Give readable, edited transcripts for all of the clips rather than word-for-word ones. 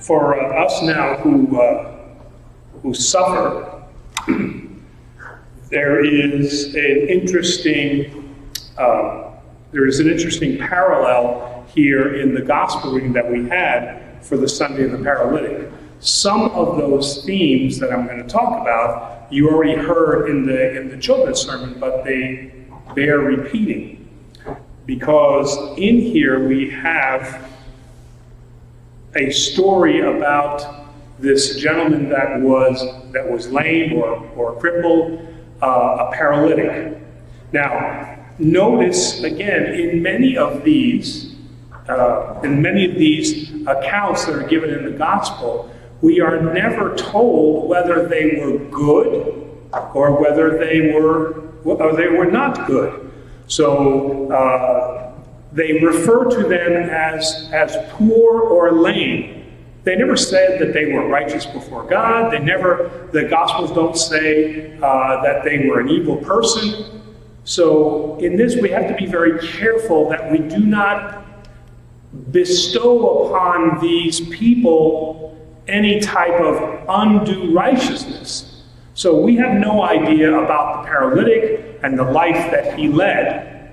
for us now who suffer, there is an interesting parallel here in the gospel reading that we had for the Sunday of the Paralytic. Some of those themes that I'm going to talk about, you already heard in the children's sermon, but they bear repeating. Because in here we have a story about this gentleman that was lame or crippled, a paralytic. Now, notice again in many of these accounts that are given in the gospel, we are never told whether they were good or whether they were not good. So they refer to them as poor or lame. They never said that they were righteous before God. The Gospels don't say that they were an evil person. So in this, we have to be very careful that we do not bestow upon these people any type of undue righteousness. So we have no idea about the paralytic and the life that he led,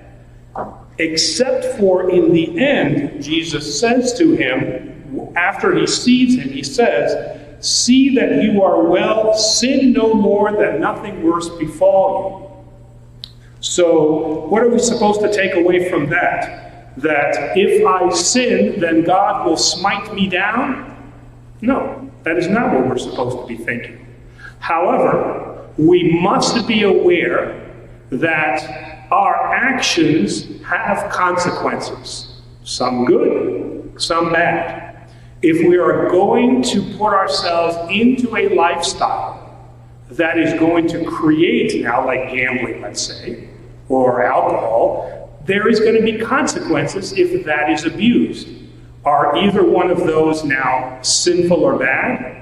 except for in the end, Jesus says to him, after he sees him, he says, "See that you are well, sin no more, that nothing worse befall you." So what are we supposed to take away from that? That if I sin, then God will smite me down? No, that is not what we're supposed to be thinking. However, we must be aware that our actions have consequences, some good, some bad. If we are going to put ourselves into a lifestyle that is going to create, now like gambling, let's say, or alcohol, there is going to be consequences if that is abused. Are either one of those now sinful or bad?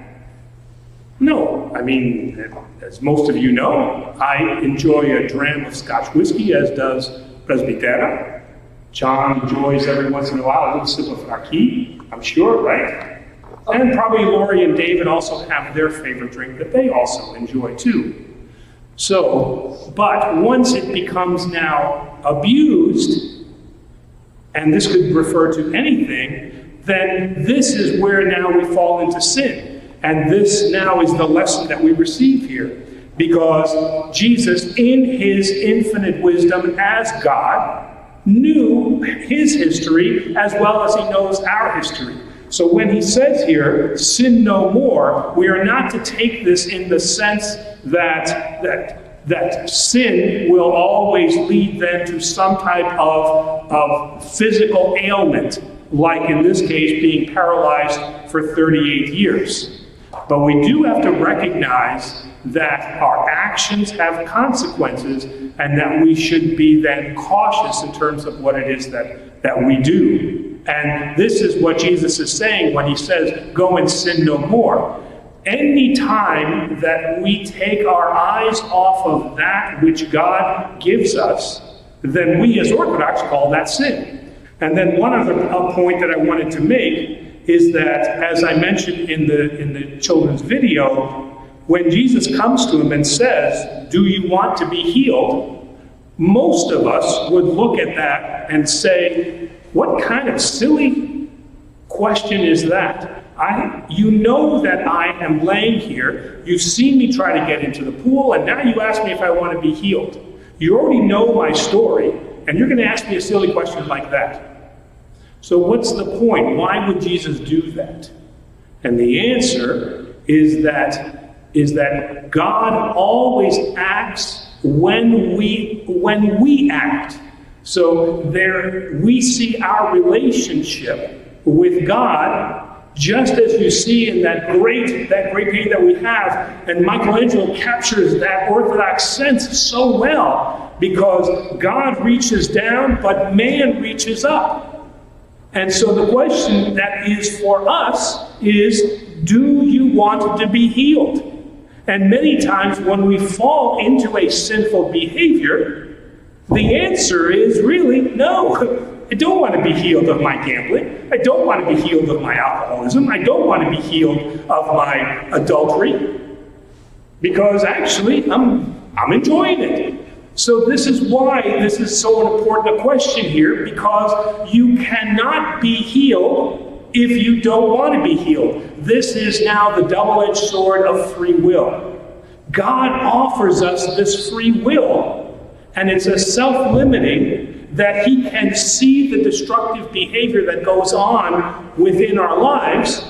No. I mean, as most of you know, I enjoy a dram of Scotch whiskey, as does Presbytera. John enjoys every once in a while a little sip of raki, I'm sure, right? And probably Lori and David also have their favorite drink that they also enjoy too. So, but once it becomes now abused, and this could refer to anything, then this is where now we fall into sin. And this now is the lesson that we receive here. Because Jesus, in his infinite wisdom as God, knew his history as well as he knows our history. So when he says here, sin no more, we are not to take this in the sense that sin will always lead then to some type of physical ailment, like in this case being paralyzed for 38 years. But we do have to recognize that our actions have consequences and that we should be then cautious in terms of what it is that we do. And this is what Jesus is saying when he says, go and sin no more. Any time that we take our eyes off of that which God gives us, then we as Orthodox call that sin. And then one other point that I wanted to make is that, as I mentioned in the children's video, when Jesus comes to him and says, do you want to be healed? Most of us would look at that and say, what kind of silly question is that? You know that I am laying here. You've seen me try to get into the pool, and now you ask me if I want to be healed. You already know my story, and you're going to ask me a silly question like that. So what's the point? Why would Jesus do that? And the answer is that God always acts when we act. So there we see our relationship with God, just as you see in that great painting that we have. And Michelangelo captures that Orthodox sense so well, because God reaches down, but man reaches up. And so the question that is for us is, do you want to be healed? And many times when we fall into a sinful behavior, the answer is really, no, I don't want to be healed of my gambling. I don't want to be healed of my alcoholism. I don't want to be healed of my adultery, because actually I'm enjoying it. So this is why this is so important a question here, because you cannot be healed if you don't want to be healed. This is now the double-edged sword of free will. God offers us this free will, and it's a self-limiting that he can see the destructive behavior that goes on within our lives,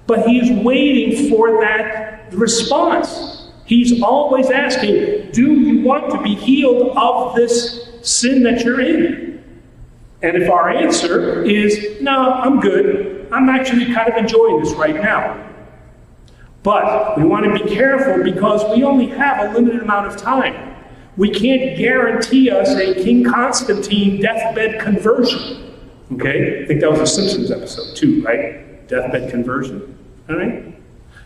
but he is waiting for that response. He's always asking, do you want to be healed of this sin that you're in? And if our answer is, no, I'm good, I'm actually kind of enjoying this right now. But we want to be careful, because we only have a limited amount of time. We can't guarantee us a King Constantine deathbed conversion. Okay? I think that was a Simpsons episode too, right? Deathbed conversion. All right?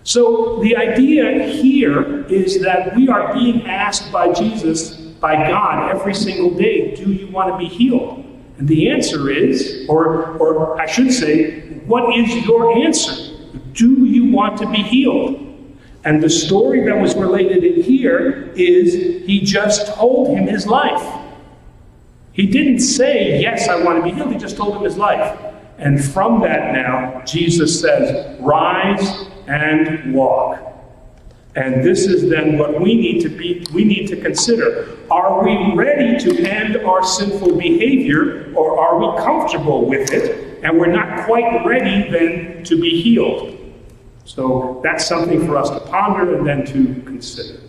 So the idea here is that we are being asked by Jesus, by God, every single day, do you want to be healed? And the answer is, or I should say, what is your answer? Do you want to be healed? And the story that was related in here is he just told him his life. He didn't say, yes, I want to be healed. He just told him his life. And from that now, Jesus says, rise and walk. And this is then what we need to consider. Are we ready to end our sinful behavior, or are we comfortable with it and we're not quite ready then to be healed? So that's something for us to ponder and then to consider.